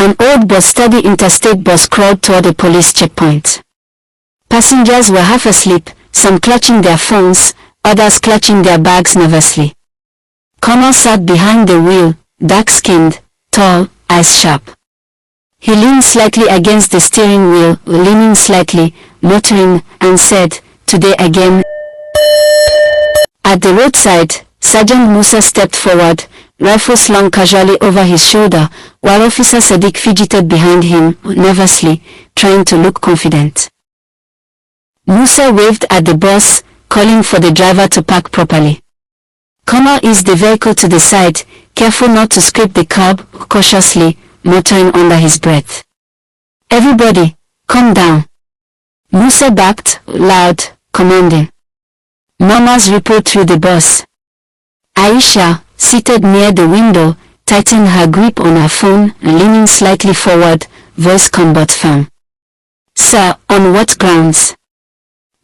An old but steady interstate bus crawled toward a police checkpoint. Passengers were half asleep, some clutching their phones, others clutching their bags nervously. Connor sat behind the wheel, dark-skinned, tall, eyes sharp. He leaned slightly against the steering wheel, leaning slightly, muttering, and said, "Today again." At the roadside, Sergeant Musa stepped forward, rifle slung casually over his shoulder, while Officer Sadiq fidgeted behind him, nervously, trying to look confident. Musa waved at the bus, calling for the driver to park properly. Connor eased the vehicle to the side, careful not to scrape the curb, cautiously, muttering under his breath. "Everybody, calm down." Musa barked, loud, commanding. Murmurs rippled through the bus. Aisha, seated near the window, tightened her grip on her phone, leaning slightly forward, voice calm but firm. "Sir, on what grounds?"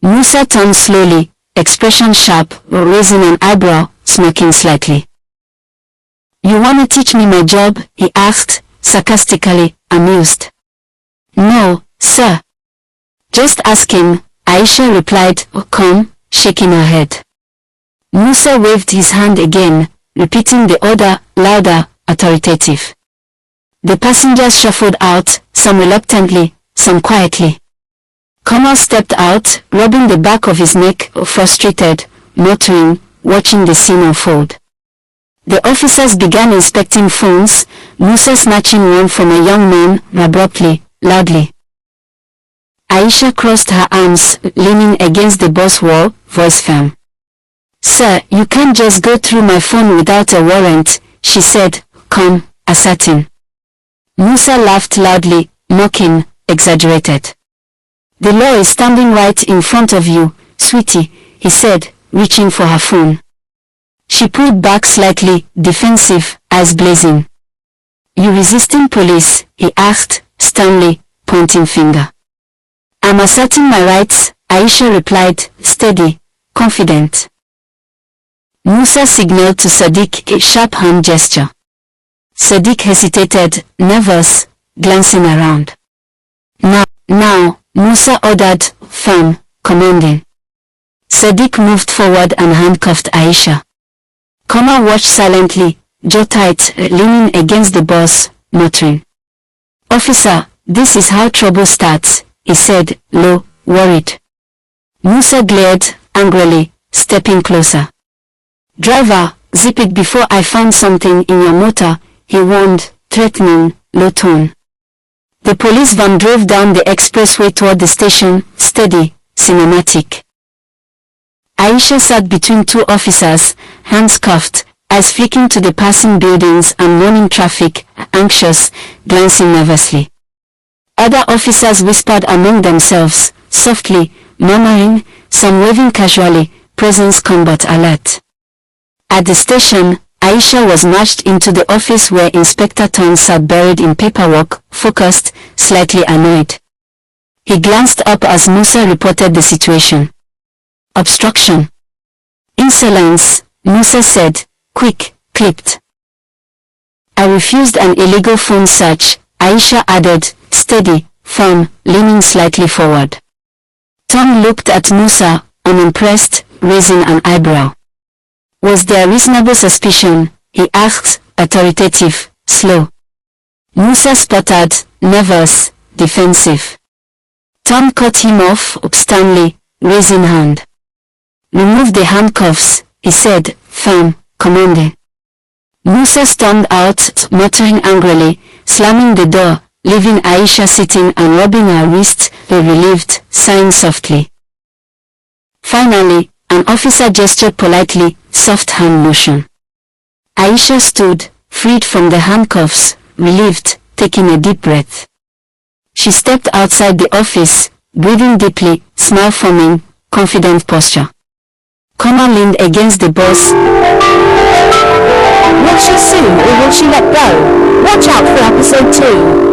Musa turned slowly, expression sharp, raising an eyebrow, smirking slightly. "You wanna teach me my job?" he asked, sarcastically, amused. "No, sir. Just asking," Aisha replied, calm, shaking her head. Musa waved his hand again, repeating the order, louder, authoritative. The passengers shuffled out, some reluctantly, some quietly. Connor stepped out, rubbing the back of his neck, frustrated, muttering, watching the scene unfold. The officers began inspecting phones, Musa snatching one from a young man, abruptly, loudly. Aisha crossed her arms, leaning against the bus wall, voice firm. "Sir, you can't just go through my phone without a warrant," she said, calm, asserting. Musa laughed loudly, mocking, exaggerated. "The law is standing right in front of you, sweetie," he said, reaching for her phone. She pulled back slightly, defensive, eyes blazing. "You resisting police?" he asked, sternly, pointing finger. "I'm asserting my rights," Aisha replied, steady, confident. Musa signaled to Sadiq, a sharp hand gesture. Sadiq hesitated, nervous, glancing around. Now, Musa ordered, firm, commanding. Sadiq moved forward and handcuffed Aisha. Connor watched silently, jaw tight, leaning against the bus, muttering. "Officer, this is how trouble starts," he said, low, worried. Musa glared, angrily, stepping closer. "Driver, zip it before I find something in your motor," he warned, threatening, low tone. The police van drove down the expressway toward the station, steady, cinematic. Aisha sat between two officers, hands cuffed, eyes flicking to the passing buildings and morning traffic, anxious, glancing nervously. Other officers whispered among themselves, softly, murmuring, some waving casually, presence calm but alert. At the station, Aisha was marched into the office where Inspector Ton sat buried in paperwork, focused, slightly annoyed. He glanced up as Musa reported the situation. "Obstruction." "Insolence," Musa said, quick, clipped. "I refused an illegal phone search," Aisha added, steady, firm, leaning slightly forward. Tom looked at Musa, unimpressed, raising an eyebrow. "Was there reasonable suspicion?" he asked, authoritative, slow. Musa sputtered, nervous, defensive. Tom cut him off, sternly, raising hand. "Remove the handcuffs," he said, firm, commanding. Musa stormed out, muttering angrily, slamming the door, leaving Aisha sitting and rubbing her wrist, relieved, sighing softly. Finally, an officer gestured politely, soft hand motion. Aisha stood, freed from the handcuffs, relieved, taking a deep breath. She stepped outside the office, breathing deeply, smile forming, confident posture. Connor leaned against the boss. Will she sue or will she let go? Watch out for episode 2.